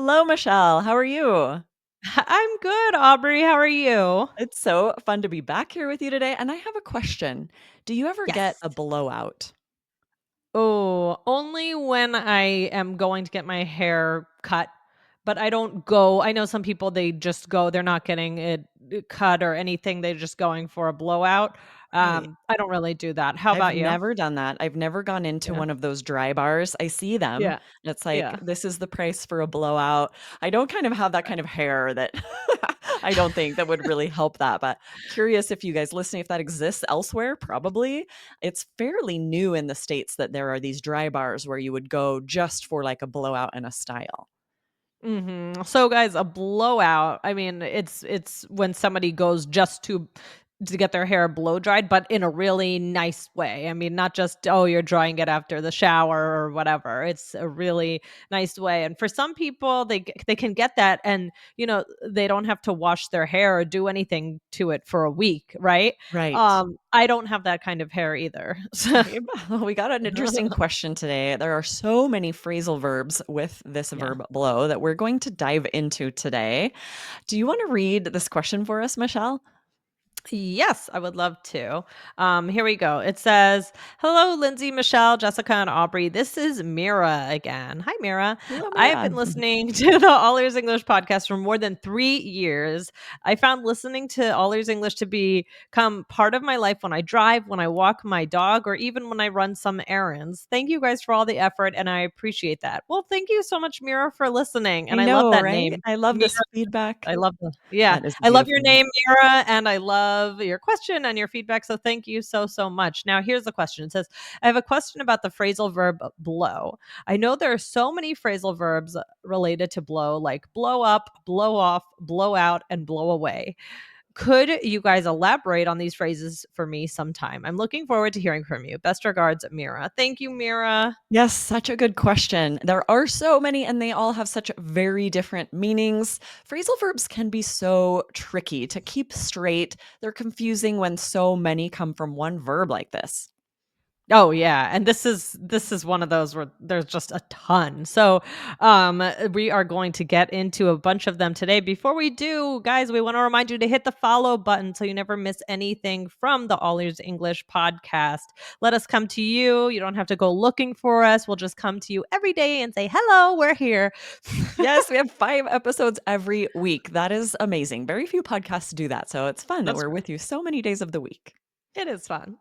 Hello, Michelle. How are you? I'm good, Aubrey. How are you? It's so fun to be back here with you today. And I have a question. Do you ever get Yes. a blowout? Oh, only when I am going to get my hair cut, but I don't go. I know some people they just go, they're not getting it cut or anything. They're just going for a blowout. Right. I don't really do that. How I've about you? never done that. I've never gone into Yeah. one of those dry bars. I see them, Yeah. and it's like, Yeah. this is the price for a blowout. I don't kind of have that kind of hair that I don't think that would really help that. But curious if you guys listening, if that exists elsewhere, probably. It's fairly new in the States that there are these dry bars where you would go just for like a blowout and a style. So guys, a blowout, I mean, it's when somebody goes just to get their hair blow dried, but in a really nice way. I mean, not just, oh, you're drying it after the shower or whatever. It's a really nice way. And for some people, they can get that and, they don't have to wash their hair or do anything to it for a week, right? Right. I don't have that kind of hair either. So Same. We got an interesting question today. There are so many phrasal verbs with this yeah. verb blow that we're going to dive into today. Do you want to read this question for us, Michelle? Yes, I would love to. Here we go. It says, "Hello, Lindsay, Michelle, Jessica, and Aubrey. This is Mira again. Hi, Mira. Hello, I've Mira. been listening to the All Ears English podcast for more than 3 years. I found listening to All Ears English to become part of my life when I drive, when I walk my dog, or even when I run some errands. Thank you guys for all the effort, and I appreciate that. Well, thank you so much, Mira, for listening. I And I love know, that right? name, I love Mira. this feedback. I love the yeah, That is a I love your beautiful name. name, Mira, and I love your question and your feedback. So thank you so, so much. Now, here's the question. It says, I have a question about the phrasal verb blow. I know there are so many phrasal verbs related to blow, like blow up, blow off, blow out, and blow away. Could you guys elaborate on these phrases for me sometime? I'm looking forward to hearing from you. Best regards, Mira. Thank you, Mira. Yes, such a good question. There are so many, and they all have such very different meanings. Phrasal verbs can be so tricky to keep straight. They're confusing when so many come from one verb like this. Oh yeah, and this is one of those where there's just a ton. So, we are going to get into a bunch of them today. Before we do, guys, we want to remind you to hit the follow button so you never miss anything from the All Ears English podcast. Let us come to you. You don't have to go looking for us. We'll just come to you every day and say, "Hello, we're here." Yes, we have 5 episodes every week. That is amazing. Very few podcasts do that, so it's fun that That's we're right. with you so many days of the week. It is fun.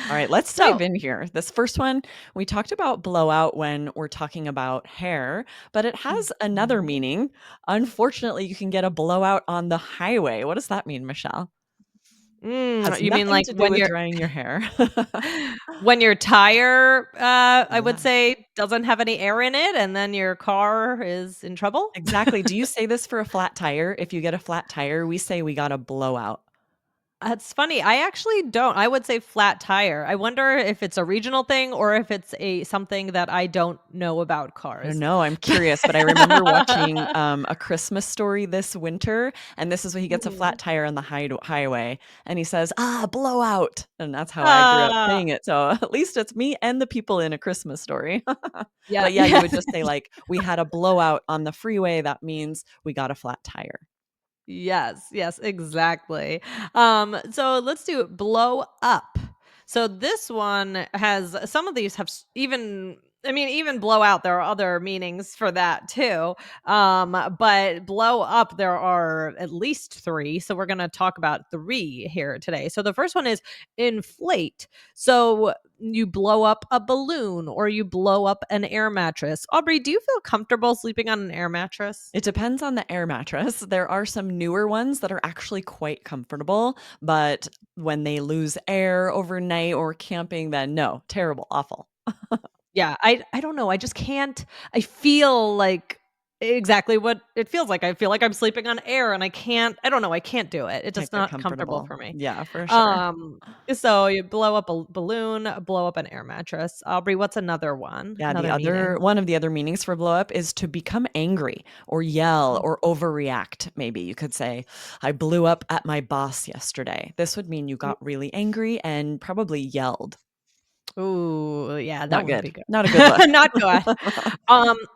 All right, let's dive So, in here. This first one, we talked about blowout when we're talking about hair, but it has another mhm. meaning. Unfortunately, you can get a blowout on the highway. What does that mean, Michelle? Has You mean nothing like to do when with you're drying your hair. when your tire, I would Yeah, say, doesn't have any air in it, and then your car is in trouble? exactly. Do you say this for a flat tire? If you get a flat tire, we say we got a blowout. That's funny. I actually don't. I would say flat tire. I wonder if it's a regional thing or if it's a something that I don't know about I don't cars. know, I'm curious, but I remember watching, A Christmas Story this winter, and this is when he gets a flat Mhm. tire on the highway, and he says, "Ah, blowout," and that's how I grew up Ah, saying it, so at least it's me and the people in A Christmas Story. yeah, But yeah, you yeah. would just say, like, "We had a blowout on the freeway," that means we got a flat tire. Yes, yes, exactly. So let's do blow up. So this one has some of these have even I mean even blow out there are other meanings for that too. But blow up there are at least 3. So we're going to talk about 3 here today. So the first one is inflate. So you blow up a balloon or you blow up an air mattress. Aubrey, do you feel comfortable sleeping on an air mattress? It depends on the air mattress. There are some newer ones that are actually quite comfortable, but when they lose air overnight or camping, then no, terrible, awful. Yeah, I don't know, I just can't I feel like exactly what it feels like. I feel like I'm sleeping on air and I don't know, I can't do it. It's Can't just get not comfortable comfortable. for me. Yeah, for sure. Um, so you blow up a balloon, blow up an air mattress. Aubrey, what's another one? Yeah, the Another other meaning? one of the other meanings for blow up is to become angry or yell Mm. or overreact. Maybe you could say, I blew up at my boss yesterday. This would mean you got really angry and probably yelled. Ooh, yeah, that Not wouldn't good. be good. Not a good look. Not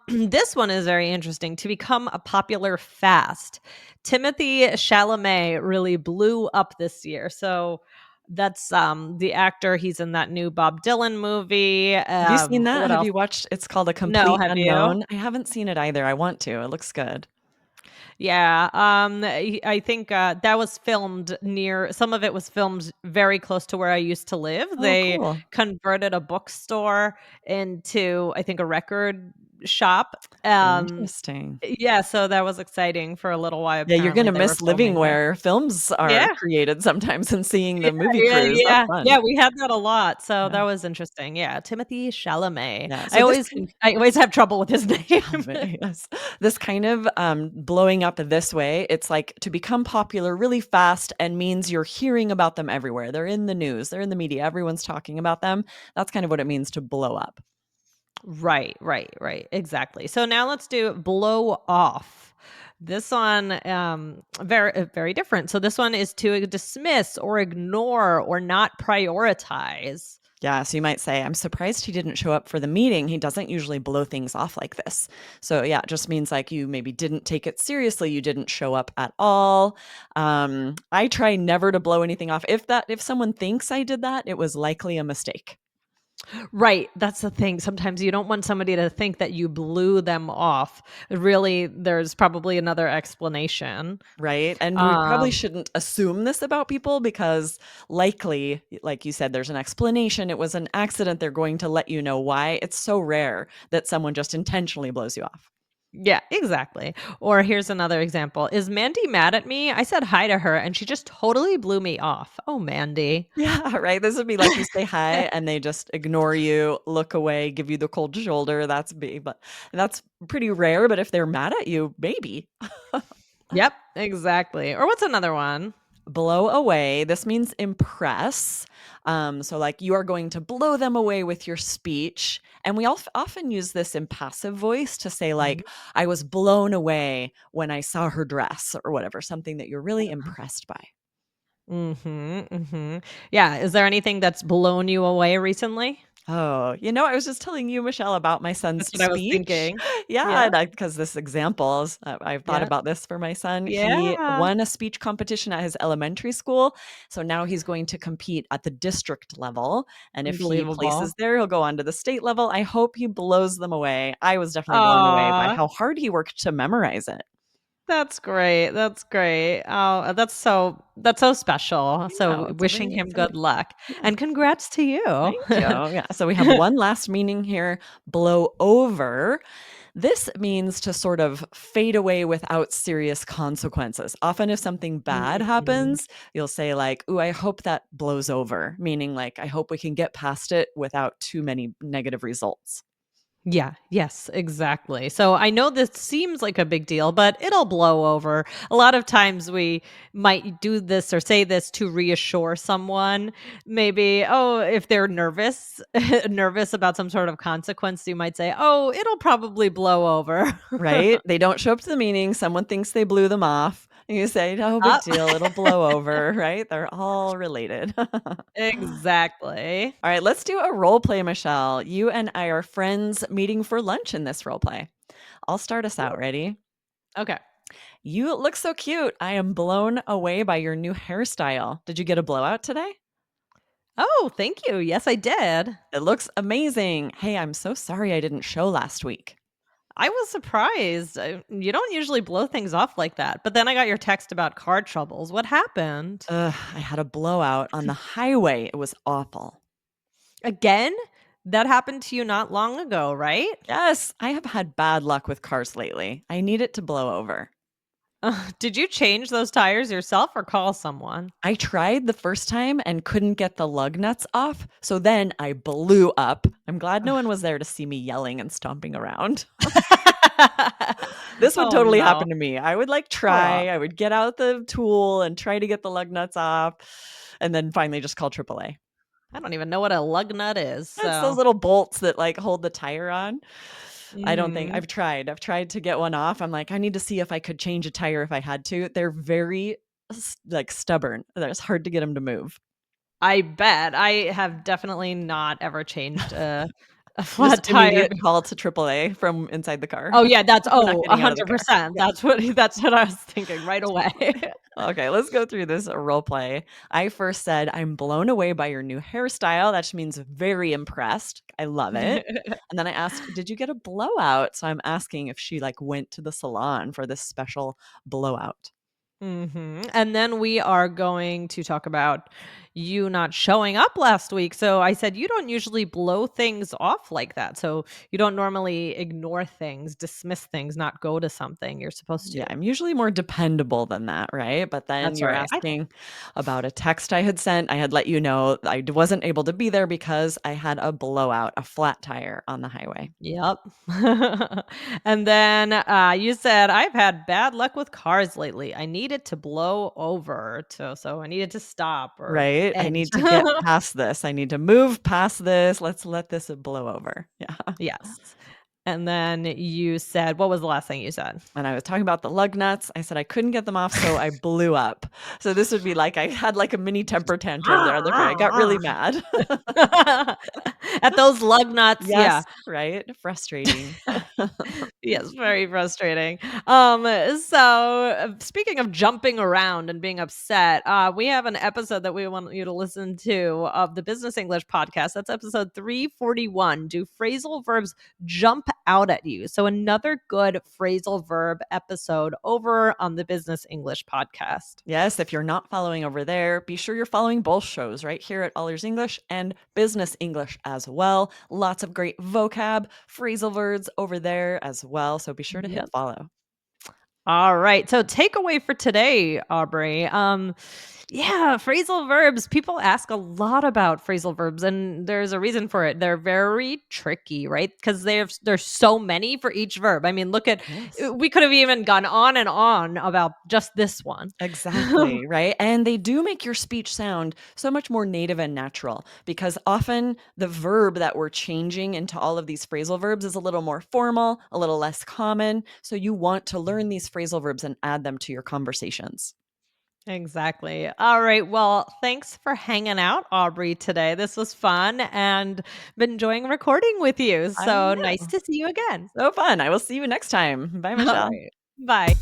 good. This one is very interesting. To become a popular fast. Timothy Chalamet really blew up this year. So that's the actor. He's in that new Bob Dylan movie. Have you seen that? What Have else? you watched it's called A No, Complete have you? Unknown? I haven't seen it either. I want to. It looks good. Yeah, I think, that was filmed near some of it was filmed very close to where I used to live. Oh, They cool. converted a bookstore into, I think, a record shop. Interesting. Yeah, so that was exciting for a little while, Yeah, you're apparently, gonna they were miss living filming there. where films are Yeah. created sometimes and seeing Yeah, the movie yeah, crews. That's yeah. fun. Yeah, we had that a lot, so Yeah. that was interesting. Yeah, Timothy Chalamet. Yeah. So this kind I always have trouble with his name. Chalamet, yes. This kind of, blowing up this way, it's like to become popular really fast and means you're hearing about them everywhere. They're in the news, they're in the media, everyone's talking about them. That's kind of what it means to blow up. Right, right, right. Exactly. So now let's do blow off. This one, very different. So this one is to dismiss or ignore or not prioritize. Yeah, so you might say, "I'm surprised he didn't show up for the meeting. He doesn't usually blow things off like this." So, yeah, it just means like you maybe didn't take it seriously, you didn't show up at all. I try never to blow anything off. If someone thinks I did that, it was likely a mistake. Right. That's the thing. Sometimes you don't want somebody to think that you blew them off. Really, there's probably another explanation. Right? And we probably Um, shouldn't assume this about people because likely, like you said, there's an explanation. It was an accident. They're going to let you know why. It's so rare that someone just intentionally blows you off. yeah, exactly. Or here's another example. Is Mandy mad at me? I said hi to her and she just totally blew me off. Oh, Mandy. Yeah, right. This would be like you say hi and they just ignore you, look away, give you the cold shoulder. That's big, but that's pretty rare. But if they're mad at you, maybe. Yep, exactly. Or what's another one? Blow away. This means impress. So, like, you are going to blow them away with your speech. And we often use this in passive voice to say, Mhm. like, I was blown away when I saw her dress or whatever, something that you're really impressed by. Mhm, mhm. Yeah, is there anything that's blown you away recently? Oh, I was just telling you, Michelle, about my son's That's what I was speech. thinking. Yeah, Yeah, and because this examples, I've thought yeah, about this for my son. He yeah. won a speech competition at his elementary school, so now he's going to compete at the district level, and if he Unbelievable. places there, he'll go on to the state level. I hope he blows them away. I was definitely blown away by Aw, how hard he worked to memorize it. that's great, that's great. Oh, that's so special. Yeah, So it's wishing really him good exciting. luck, Yeah. and congrats to you. Thank you. Yeah, so we have one last meaning here, blow over. This means to sort of fade away without serious consequences. Often, if something bad Mhm. happens, you'll say, like, "Ooh, I hope that blows over," meaning, like, I hope we can get past it without too many negative results. Yeah, yes, exactly. So I know this seems like a big deal, but it'll blow over. A lot of times we might do this or say this to reassure someone. Maybe, oh, if they're nervous, nervous about some sort of consequence, you might say, "Oh, it'll probably blow over." Right? They don't show up to the meeting, someone thinks they blew them off, and you say, "No big Uh, deal, it'll blow over," right? They're all related. exactly. All right, let's do a role play, Michelle. You and I are friends meeting for lunch in this role play. I'll start us out. Ooh, Ready? okay. You look so cute. I am blown away by your new hairstyle. Did you get a blowout today? Oh, thank you. Yes, I did. It looks amazing. Hey, I'm so sorry I didn't show last week. I was surprised. You don't usually blow things off like that. But then I got your text about car troubles. What happened? Ugh, I had a blowout on the highway. It was awful. Again? That happened to you not long ago, right? Yes, I have had bad luck with cars lately. I need it to blow over. Did you change those tires yourself or call someone? I tried the first time and couldn't get the lug nuts off, so then I blew up. I'm glad no one was there to see me yelling and stomping around. This would Oh, totally no. happen to me. I would, like, Aw, try, I would get out the tool and try to get the lug nuts off, and then finally just call AAA. I don't even know what a lug nut is, It's those so little bolts that, like, hold the tire on. I don't think mhm. I've tried to get one off. I'm like, "I need to see if I could change a tire if I had to." They're very like, stubborn. It's hard to get them to move. I bet. I have definitely not ever changed a Just flat tire. immediate call to AAA from inside the car. Oh, yeah, that's We're not getting out of the car. 100%. Yeah. That's what I was thinking right away. Okay, let's go through this role play. I first said, "I'm blown away by your new hairstyle." That just means very impressed. I love it. And then I asked, "Did you get a blowout?" So I'm asking if she like went to the salon for this special blowout. Mhm, and then we are going to talk about you not showing up last week. So I said, "You don't usually blow things off like that. So you don't normally ignore things, dismiss things, not go to something. You're supposed Yeah, to." I'm usually more dependable than that, right? But then That's you're right. asking about a text I had sent. I had let you know wasn't able to be there because I had a blowout, a flat tire on the highway. Yep. And then, you said, "I've had bad luck with cars lately. I needed to blow over so I needed to stop or Right? I end." need to get past this. I need to move past this. Let's let this blow over. Yeah. Yes. And then you said what was the last thing you said? And I was talking about the lug nuts. I said I couldn't get them off, so I blew up. So this would be like I had like a mini temper tantrum there. That's right. I got really mad. At those lug nuts, yeah. Yes, right? Frustrating. Yes, very frustrating. Speaking of jumping around and being upset, we have an episode that we want you to listen to of the Business English podcast. That's episode 341. Do phrasal verbs jump out at you? So another good phrasal verb episode over on the Business English podcast. Yes, if you're not following over there, be sure you're following both shows right here at All Ears English and Business English as well. Lots of great vocab, phrasal verbs over there as well. So be sure to hit Yep. follow. All right. So takeaway for today, Aubrey. Yeah, phrasal verbs. People ask a lot about phrasal verbs, and there's a reason for it. They're very tricky, right? Because there's so many for each verb. I mean, look at Yes. we could have even gone on and on about just this one. Exactly, right? And they do make your speech sound so much more native and natural because often the verb that we're changing into all of these phrasal verbs is a little more formal, a little less common. So you want to learn these phrasal verbs and add them to your conversations. Exactly. All right. Well, thanks for hanging out, Aubrey, today. This was fun and been enjoying recording with you. I So nice know. to see you again. So fun. I will see you next time. Bye, All Michelle. right. Bye.